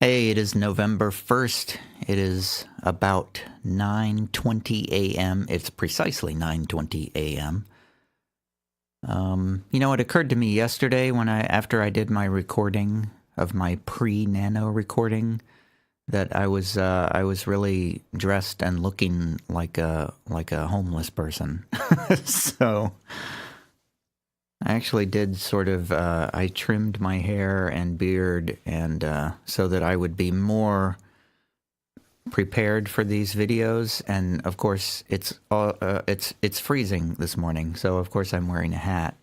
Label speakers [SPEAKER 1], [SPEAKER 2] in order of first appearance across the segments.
[SPEAKER 1] Hey, it is November 1st. It is about 9:20 a.m. It's precisely 9:20 a.m. It occurred to me yesterday after I did my recording of my pre-nano recording that I was really dressed and looking like a homeless person. So I actually did I trimmed my hair and beard and so that I would be more prepared for these videos. And of course it's freezing this morning, so of course I'm wearing a hat,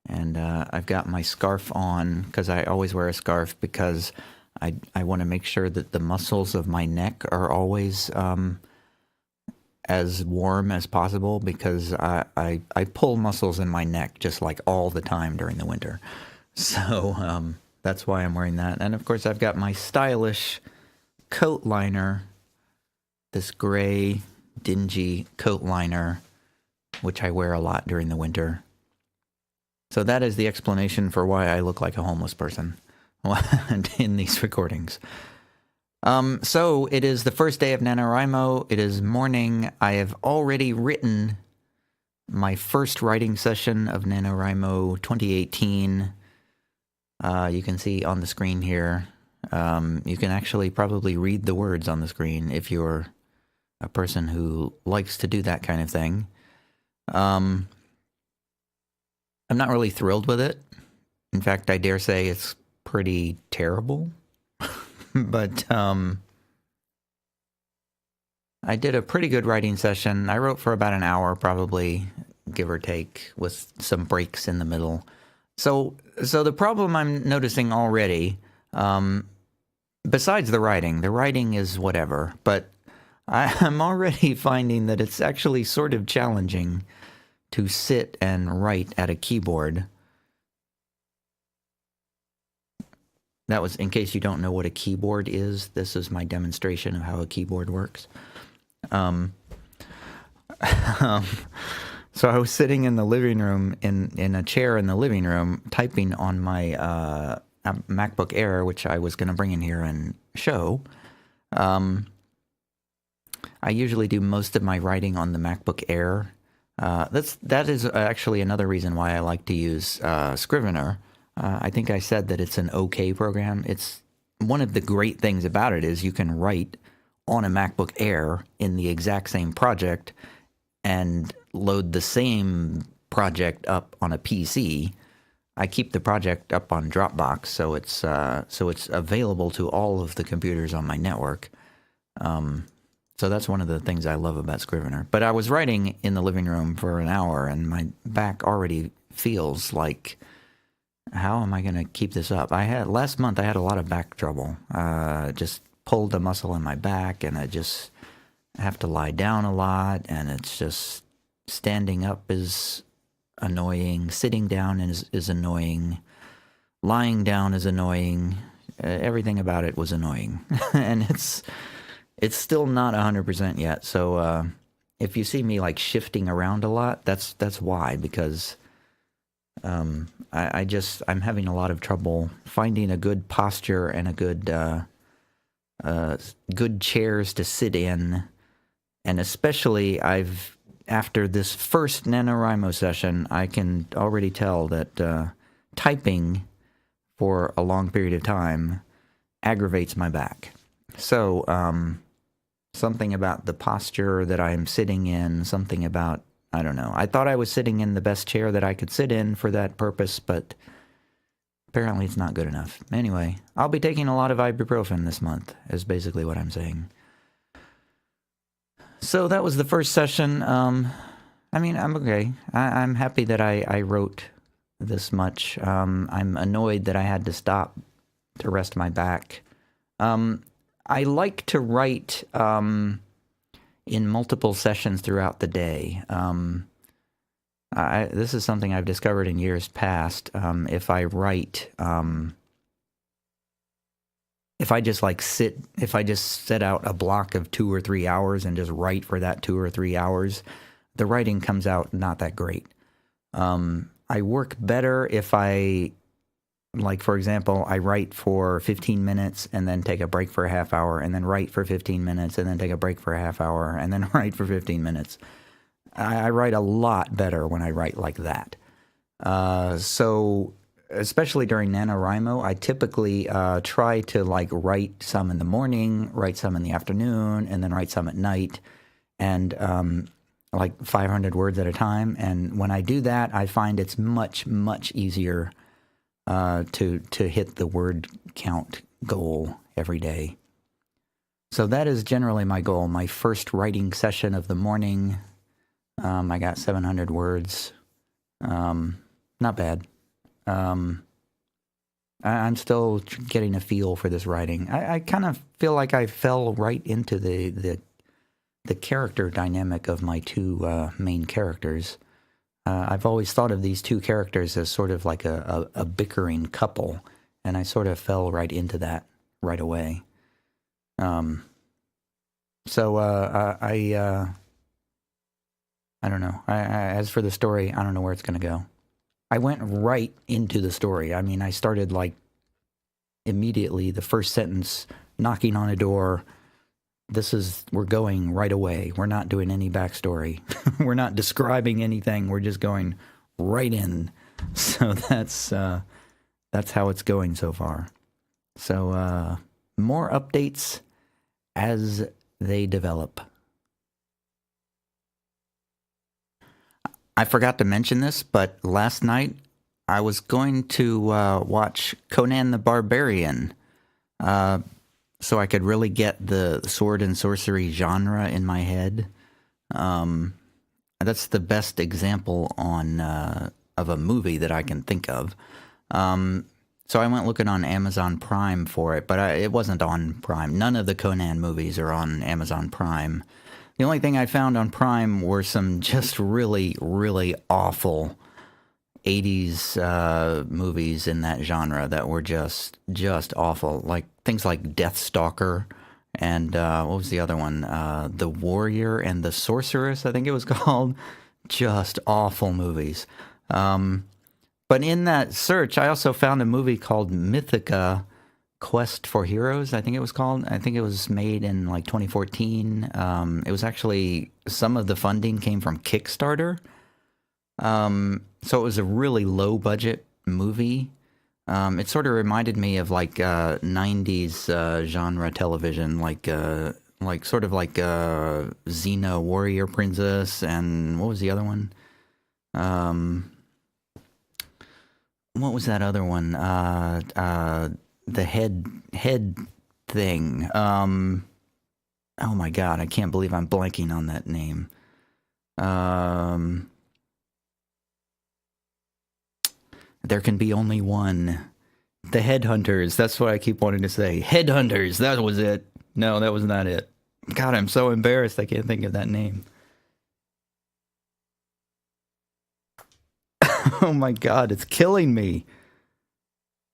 [SPEAKER 1] and I've got my scarf on because I always wear a scarf because I want to make sure that the muscles of my neck are always as warm as possible, because I pull muscles in my neck just like all the time during the winter. So that's why I'm wearing that. And of course I've got my stylish coat liner, this gray dingy coat liner, which I wear a lot during the winter. So that is the explanation for why I look like a homeless person in these recordings. So it is the first day of NaNoWriMo. It is morning. I have already written my first writing session of NaNoWriMo 2018. You can see on the screen here. You can actually probably read the words on the screen if you're a person who likes to do that kind of thing. I'm not really thrilled with it. In fact, I dare say it's pretty terrible. But I did a pretty good writing session. I wrote for about an hour, probably, give or take, with some breaks in the middle. So the problem I'm noticing already, besides the writing is whatever, but I'm already finding that it's actually sort of challenging to sit and write at a keyboard. That was, in case you don't know what a keyboard is, this is my demonstration of how a keyboard works. So I was sitting in the living room, in a chair in the living room, typing on my MacBook Air, which I was going to bring in here and show. I usually do most of my writing on the MacBook Air. That is actually another reason why I like to use Scrivener. I think I said that it's an okay program. It's one of the great things about it is you can write on a MacBook Air in the exact same project and load the same project up on a PC. I keep the project up on Dropbox, so it's available to all of the computers on my network. So that's one of the things I love about Scrivener. But I was writing in the living room for an hour, and my back already feels like, how am I going to keep this up? Last month I had a lot of back trouble. Just pulled a muscle in my back, and I just have to lie down a lot, and it's just standing up is annoying, sitting down is annoying, lying down is annoying. Everything about it was annoying. And it's still not 100% yet. So if you see me like shifting around a lot, that's why, because I'm having a lot of trouble finding a good posture and a good chairs to sit in. And especially after this first NaNoWriMo session, I can already tell that typing for a long period of time aggravates my back. So something about the posture that I'm sitting in, something about, I don't know. I thought I was sitting in the best chair that I could sit in for that purpose, but apparently it's not good enough. Anyway, I'll be taking a lot of ibuprofen this month, is basically what I'm saying. So that was the first session. I'm okay. I'm happy that I wrote this much. I'm annoyed that I had to stop to rest my back. I like to write in multiple sessions throughout the day. This is something I've discovered in years past. If I write, if I just set out a block of 2 or 3 hours and just write for that 2 or 3 hours, the writing comes out not that great. I work better if I like, for example, I write for 15 minutes and then take a break for a half hour, and then write for 15 minutes and then take a break for a half hour, and then write for 15 minutes. I write a lot better when I write like that. So especially during NaNoWriMo, I typically try to like write some in the morning, write some in the afternoon, and then write some at night, and like 500 words at a time. And when I do that, I find it's much, much easier to hit the word count goal every day. So that is generally my goal. My first writing session of the morning, I got 700 words. Not bad. I'm still getting a feel for this writing. I kind of feel like I fell right into the character dynamic of my two main characters. I've always thought of these two characters as sort of like a bickering couple, and I sort of fell right into that right away. So I don't know. As for the story, I don't know where it's going to go. I went right into the story. I mean, I started like immediately, the first sentence, knocking on a door. We're going right away. We're not doing any backstory. We're not describing anything. We're just going right in. So that's how it's going so far. So more updates as they develop. I forgot to mention this, but last night I was going to watch Conan the Barbarian, so I could really get the sword and sorcery genre in my head. That's the best example of a movie that I can think of. So I went looking on Amazon Prime for it, but it wasn't on Prime. None of the Conan movies are on Amazon Prime. The only thing I found on Prime were some just really, really awful 80s movies in that genre that were just awful. Like things like Deathstalker and what was the other one? The Warrior and the Sorceress, I think it was called. Just awful movies. But in that search, I also found a movie called Mythica Quest for Heroes, I think it was called. I think it was made in like 2014. It was actually, some of the funding came from Kickstarter. So it was a really low budget movie. It sort of reminded me of like 90s genre television, like sort of like Xena Warrior Princess, and what was the other one? What was that other one? The head thing. Oh my God, I can't believe I'm blanking on that name. There can be only one. The Headhunters. That's what I keep wanting to say. Headhunters. That was it. No, that was not it. God, I'm so embarrassed. I can't think of that name. Oh my God, it's killing me.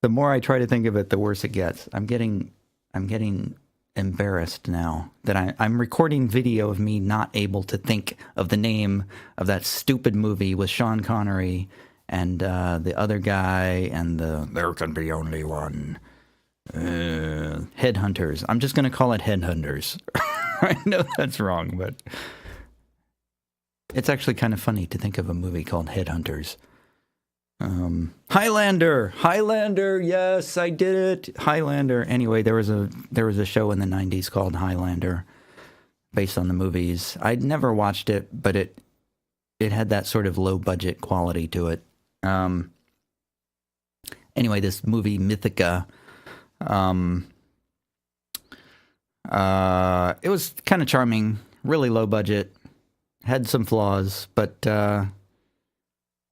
[SPEAKER 1] The more I try to think of it, the worse it gets. I'm getting embarrassed now that I'm recording video of me not able to think of the name of that stupid movie with Sean Connery and the other guy and there can be only one. Headhunters. I'm just going to call it Headhunters. I know that's wrong, but it's actually kind of funny to think of a movie called Headhunters. Highlander, yes, I did it. Highlander. Anyway, there was a show in the 90s called Highlander, based on the movies. I'd never watched it, but it had that sort of low budget quality to it. Anyway, this movie Mythica, it was kind of charming, really low budget, had some flaws, but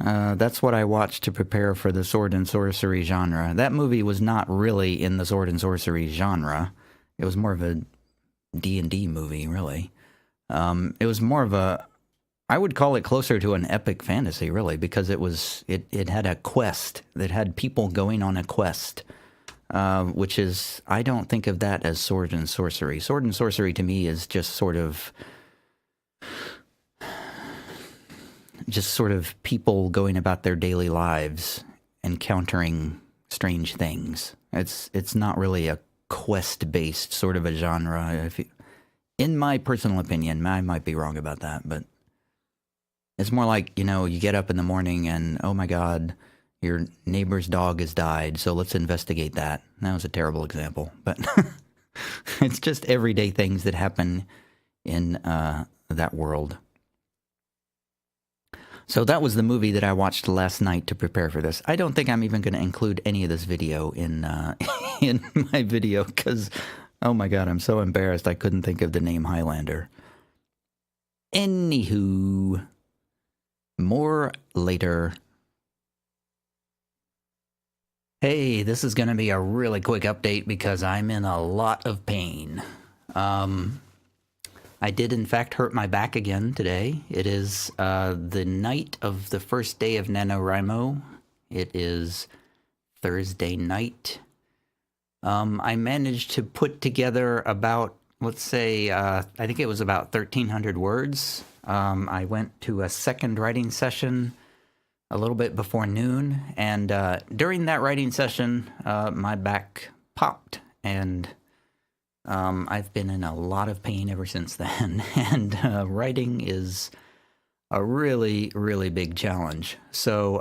[SPEAKER 1] that's what I watched to prepare for the sword and sorcery genre. That movie was not really in the sword and sorcery genre. It was more of a D&D movie, really. It was more of a, I would call it closer to an epic fantasy, really, because it had a quest. It had people going on a quest, which is, I don't think of that as sword and sorcery. Sword and sorcery to me is just sort of people going about their daily lives, encountering strange things. It's not really a quest-based sort of a genre. In my personal opinion, I might be wrong about that, but it's more like, you get up in the morning and, oh my God, your neighbor's dog has died, so let's investigate that. That was a terrible example, but it's just everyday things that happen in that world. So that was the movie that I watched last night to prepare for this. I don't think I'm even going to include any of this video in in my video because, oh my God, I'm so embarrassed I couldn't think of the name Highlander. Anywho, more later. Hey, this is going to be a really quick update because I'm in a lot of pain. I did, in fact, hurt my back again today. It is the night of the first day of NaNoWriMo. It is Thursday night. I managed to put together about, let's say, I think it was about 1,300 words. I went to a second writing session a little bit before noon, and during that writing session, my back popped, and I've been in a lot of pain ever since then, and writing is a really, really big challenge. So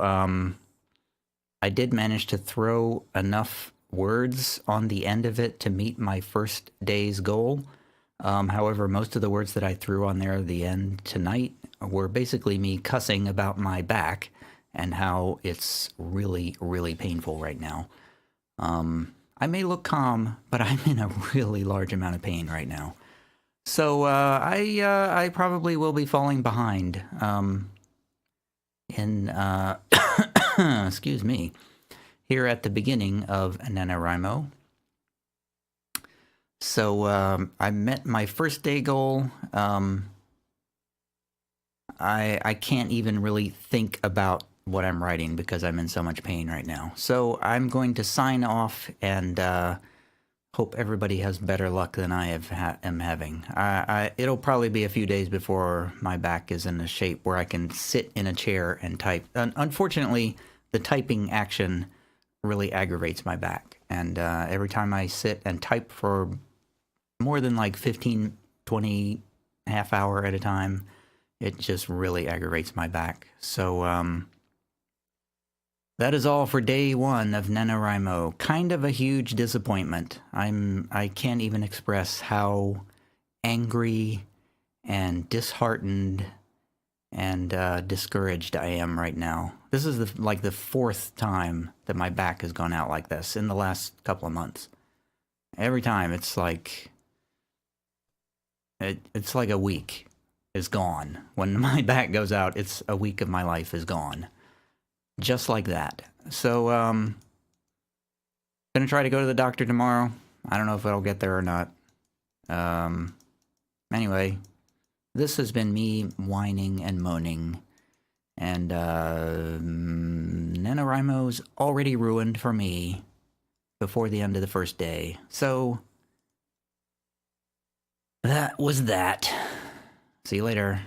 [SPEAKER 1] I did manage to throw enough words on the end of it to meet my first day's goal. However, most of the words that I threw on there at the end tonight were basically me cussing about my back and how it's really, really painful right now. I may look calm, but I'm in a really large amount of pain right now. So I probably will be falling behind in, excuse me, here at the beginning of NaNoWriMo. So I met my first day goal. I can't even really think about what I'm writing because I'm in so much pain right now. So I'm going to sign off and hope everybody has better luck than I am having. It'll probably be a few days before my back is in a shape where I can sit in a chair and type. Unfortunately, the typing action really aggravates my back. And every time I sit and type for more than like 15, 20, half hour at a time, it just really aggravates my back. So that is all for day one of NaNoWriMo. Kind of a huge disappointment. I can't even express how angry and disheartened and discouraged I am right now. This is like the fourth time that my back has gone out like this in the last couple of months. Every time it's like it's like a week is gone. When my back goes out, it's a week of my life is gone. Just like that. So, gonna try to go to the doctor tomorrow. I don't know if I'll get there or not. Anyway, this has been me whining and moaning. And, NaNoWriMo's already ruined for me before the end of the first day. So, that was that. See you later.